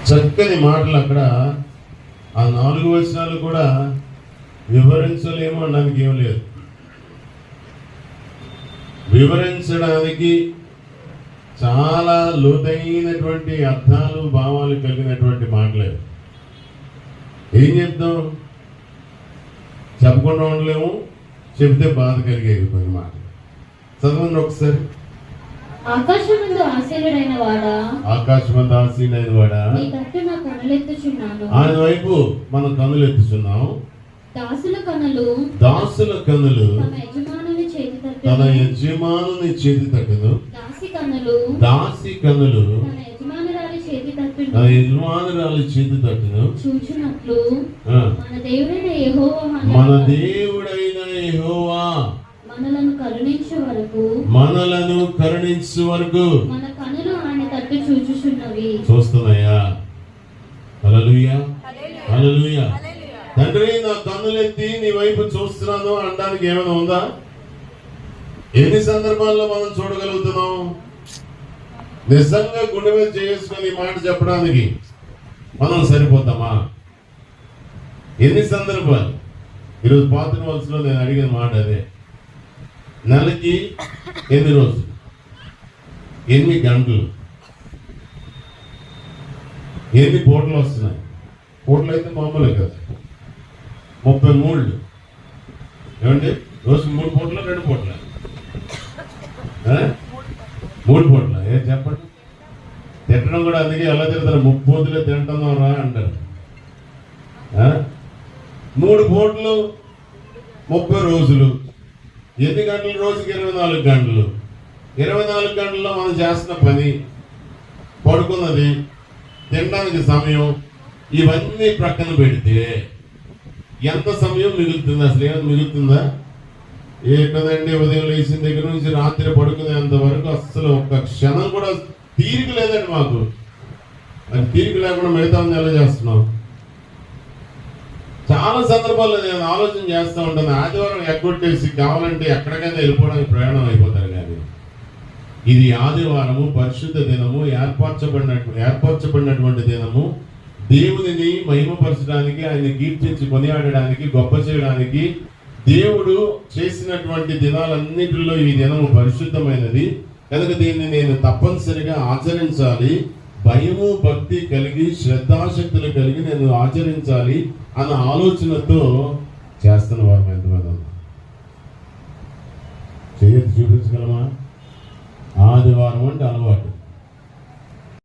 చక్కని మాటలు అక్కడ ఆ 4 వచనాలు కూడా వివరించలేము అనడానికి ఏం లేదు. వివరించడానికి చాలా లోతైనటువంటి అర్థాలు భావాలు కలిగినటువంటి మాటలే. ఏం చెప్తాం? చెప్పకుండా ఉండలేము, చెప్తే బాధ కలిగేది కొన్ని మాటలు. చదవండి ఒకసారి. ఆకాశమందు ఆసీనుడైన వాడా, నీ తట్టు నా కనులెత్తుచున్నాను. ఆయన వైపు మనం కన్నులెత్తుచున్నాం. దాసుల కనులు తన యజమానుని చేతి తట్టును, దాసి కనులు తన యజమానురాలి చేతి తట్టును చూచునట్లు మన దేవుడైన యెహోవా మనలను కరుణించు వరకు మన కనులు ఆయన తట్టు చూచుచున్నవి. చూస్తున్నాయా? హల్లెలూయా, హల్లెలూయా. తండ్రి, నా కన్నులెత్తి నీ వైపు చూస్తున్నాను అనడానికి ఏమైనా ఉందా? ఎన్ని సందర్భాల్లో మనం చూడగలుగుతున్నాం? నిజంగా గుండె మీద చేసుకుని ఈ మాట చెప్పడానికి మనం సరిపోతామా? ఎన్ని సందర్భాలు? ఈరోజు పాత్రవలసలో నేను అడిగిన మాట అదే. నెలకి 8 రోజులు, 8 గంటలు, 8 పూటలు వస్తున్నాయి. పూటలు అయితే మామూలే కదా, 33. ఏమండి? రోజు 3 పూటలు, 2 పూటల, 3 పూటల. ఏం చెప్పండి? తిట్టడం కూడా అందుకే ఎలా తిడతారు? 3 పూటలే తింటున్నాం రా అంటారు. 3 పూటలు 30 రోజులు. ఎన్ని గంటలు? రోజుకి 24 గంటలు. 24 గంటల్లో మనం చేస్తున్న పని, పడుకున్నది, తినడానికి సమయం, ఇవన్నీ ప్రక్కన పెడితే ఎంత సమయం మిగులుతుంది? అసలు ఏమైనా మిగులుతుందా? కదండి. ఉదయం లేచిన దగ్గర నుంచి రాత్రి పడుకునేంత వరకు అసలు ఒక్క క్షణం కూడా తీరిక లేదండి మాకు. అది తీరిక లేకుండా మిగతా ఎలా చేస్తున్నాం? చాలా సందర్భాల్లో నేను ఆలోచన చేస్తూ ఉంటాను. ఆదివారం ఎగ్గొట్టేసి కావాలంటే ఎక్కడికైనా వెళ్ళిపోవడానికి ప్రయాణం అయిపోతారు. కానీ ఇది ఆదివారము, పరిశుద్ధ దినము, ఏర్పరచబడినటువంటి దినము. దేవునిని మహిమపరచడానికి, ఆయన కీర్తించి కొనియాడడానికి, గొప్ప చేయడానికి దేవుడు చేసినటువంటి దినాలన్నిటిలో ఈ దినము పరిశుద్ధమైనది కనుక దీన్ని నేను తప్పనిసరిగా ఆచరించాలి. భయము, భక్తి కలిగి, శ్రద్ధాశక్తులు కలిగి నేను ఆచరించాలి అన్న ఆలోచనతో చేస్తున్న వారు ఎంతమంది చేయొచ్చు? చూపించగలమా? ఆదివారం అంటే అలవాటు.